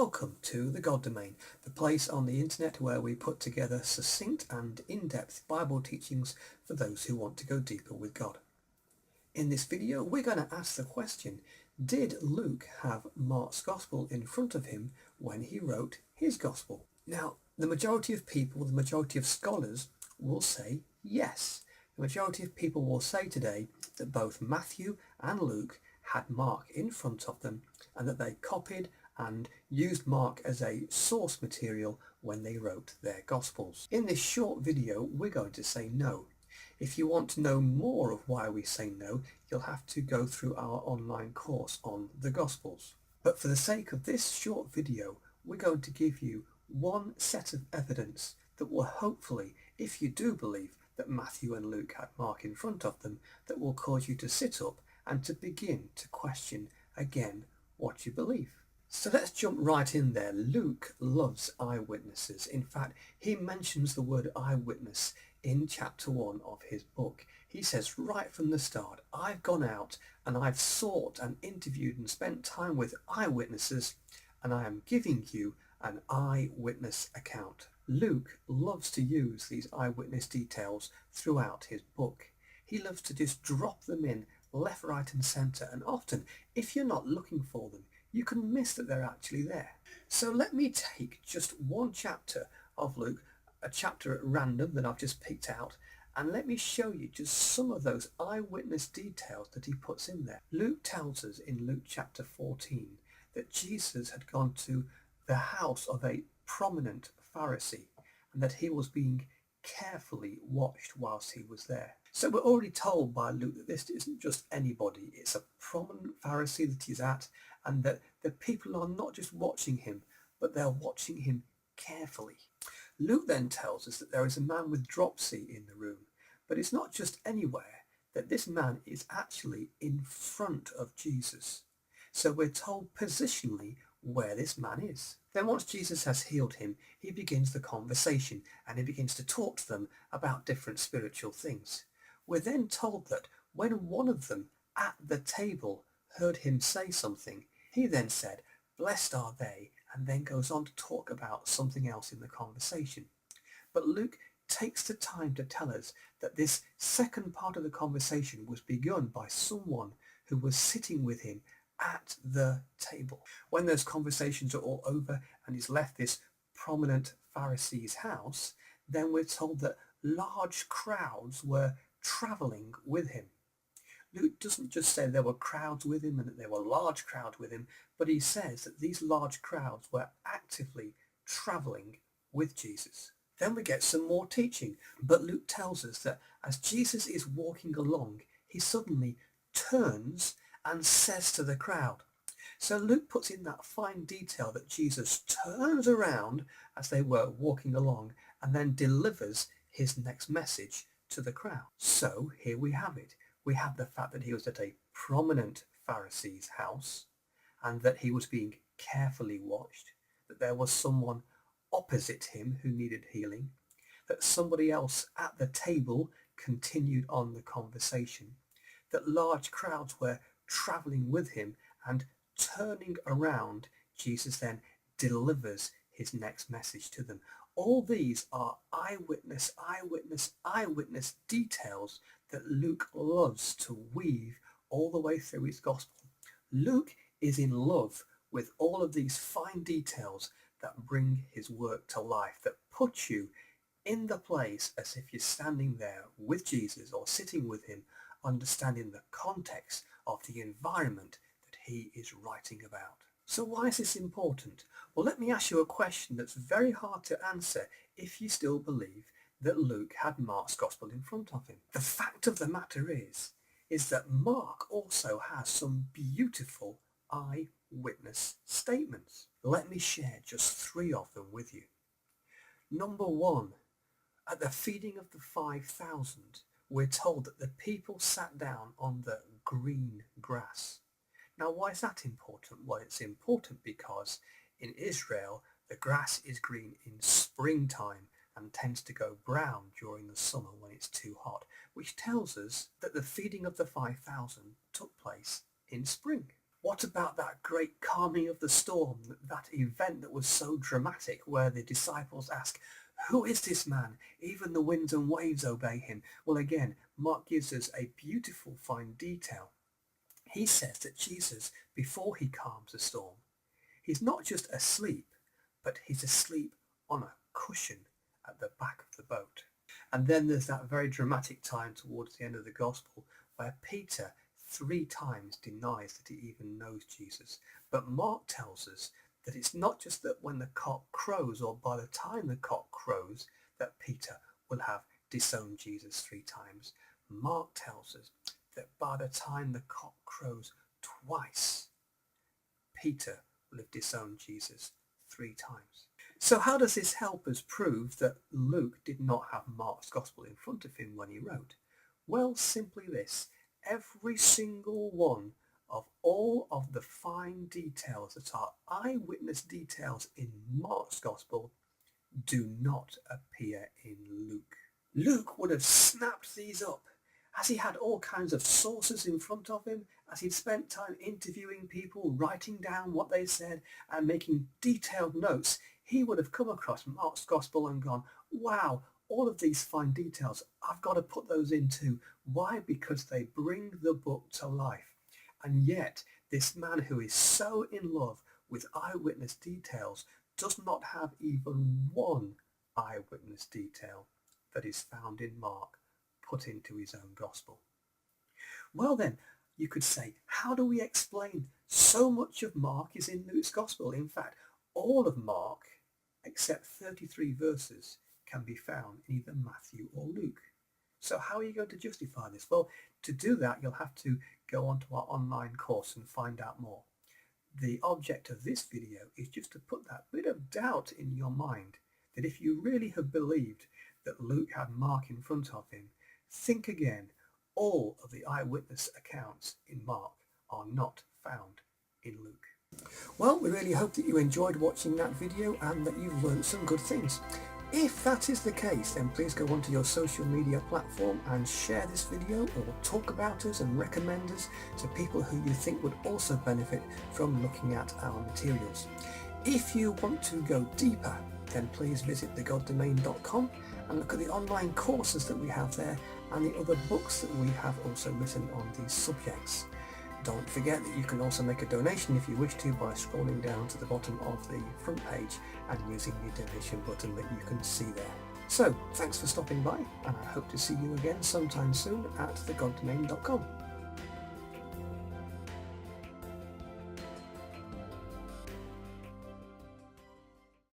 Welcome to the God Domain, the place on the internet where we put together succinct and in-depth Bible teachings for those who want to go deeper with God. In this video, we're going to ask the question, did Luke have Mark's Gospel in front of him when he wrote his Gospel? Now, the majority of people, the majority of scholars will say yes. The majority of people will say today that both Matthew and Luke had Mark in front of them and that they copied and used Mark as a source material when they wrote their Gospels. In this short video, we're going to say no. If you want to know more of why we say no, you'll have to go through our online course on the Gospels. But for the sake of this short video, we're going to give you one set of evidence that will hopefully, if you do believe that Matthew and Luke had Mark in front of them, that will cause you to sit up and to begin to question again what you believe. So let's jump right in there. Luke loves eyewitnesses. In fact, he mentions the word eyewitness in chapter 1 of his book. He says right from the start, I've gone out and I've sought and interviewed and spent time with eyewitnesses, and I am giving you an eyewitness account. Luke loves to use these eyewitness details throughout his book. He loves to just drop them in left, right and centre, and often, if you're not looking for them, you can miss that they're actually there. So let me take just one chapter of Luke, a chapter at random that I've just picked out, and let me show you just some of those eyewitness details that he puts in there. Luke tells us in Luke chapter 14 that Jesus had gone to the house of a prominent Pharisee and that he was being carefully watched whilst he was there. So we're already told by Luke that this isn't just anybody, it's a prominent Pharisee that he's at, and that the people are not just watching him, but they're watching him carefully. Luke then tells us that there is a man with dropsy in the room, but it's not just anywhere, that this man is actually in front of Jesus. So we're told positionally where this man is. Then once Jesus has healed him, he begins the conversation and he begins to talk to them about different spiritual things. We're then told that when one of them at the table heard him say something, he then said, "Blessed are they," and then goes on to talk about something else in the conversation. But Luke takes the time to tell us that this second part of the conversation was begun by someone who was sitting with him at the table. When those conversations are all over and he's left this prominent Pharisee's house, then we're told that large crowds were travelling with him. Luke doesn't just say there were crowds with him and that there were large crowds with him, but he says that these large crowds were actively travelling with Jesus. Then we get some more teaching, but Luke tells us that as Jesus is walking along, he suddenly turns and says to the crowd. So Luke puts in that fine detail that Jesus turns around as they were walking along and then delivers his next message to the crowd. So here we have it. We have the fact that he was at a prominent Pharisee's house and that he was being carefully watched, that there was someone opposite him who needed healing, that somebody else at the table continued on the conversation, that large crowds were travelling with him, and turning around, Jesus then delivers his next message to them. All these are eyewitness details that Luke loves to weave all the way through his gospel. Luke is in love with all of these fine details that bring his work to life, that put you in the place as if you're standing there with Jesus or sitting with him, understanding the context of the environment that he is writing about. So why is this important? Well, let me ask you a question that's very hard to answer if you still believe that Luke had Mark's gospel in front of him. The fact of the matter is that Mark also has some beautiful eyewitness statements. Let me share just 3 of them with you. Number 1, at the feeding of the 5,000, we're told that the people sat down on the green grass. Now, why is that important? Well, it's important because in Israel, the grass is green in springtime and tends to go brown during the summer when it's too hot, which tells us that the feeding of the 5,000 took place in spring. What about that great calming of the storm, that event that was so dramatic where the disciples ask, who is this man? Even the winds and waves obey him. Well, again, Mark gives us a beautiful fine detail. He says that Jesus, before he calms the storm, he's not just asleep, but he's asleep on a cushion at the back of the boat. And then there's that very dramatic time towards the end of the gospel where Peter 3 times denies that he even knows Jesus. But Mark tells us that it's not just that when the cock crows, or by the time the cock crows, that Peter will have disowned Jesus 3 times. Mark tells us that by the time the cock crows twice, Peter will have disowned Jesus 3 times. So how does this help us prove that Luke did not have Mark's gospel in front of him when he wrote? Well, simply this. Every single one of all of the fine details that are eyewitness details in Mark's gospel do not appear in Luke. Luke would have snapped these up as he had all kinds of sources in front of him, as he'd spent time interviewing people, writing down what they said and making detailed notes. He would have come across Mark's gospel and gone, wow, all of these fine details, I've got to put those in too. Why? Because they bring the book to life. And yet, this man who is so in love with eyewitness details does not have even one eyewitness detail that is found in Mark put into his own gospel. Well then, you could say, how do we explain so much of Mark is in Luke's gospel? In fact, all of Mark, except 33 verses, can be found in either Matthew or Luke. So how are you going to justify this? Well, to do that, you'll have to go onto our online course and find out more. The object of this video is just to put that bit of doubt in your mind that if you really have believed that Luke had Mark in front of him, think again. All of the eyewitness accounts in Mark are not found in Luke. Well, we really hope that you enjoyed watching that video and that you've learned some good things. If that is the case, then please go onto your social media platform and share this video, or talk about us and recommend us to people who you think would also benefit from looking at our materials. If you want to go deeper, then please visit thegoddomain.com and look at the online courses that we have there and the other books that we have also written on these subjects. Don't forget that you can also make a donation if you wish to by scrolling down to the bottom of the front page and using the donation button that you can see there. So, thanks for stopping by, and I hope to see you again sometime soon at thegoddomain.com.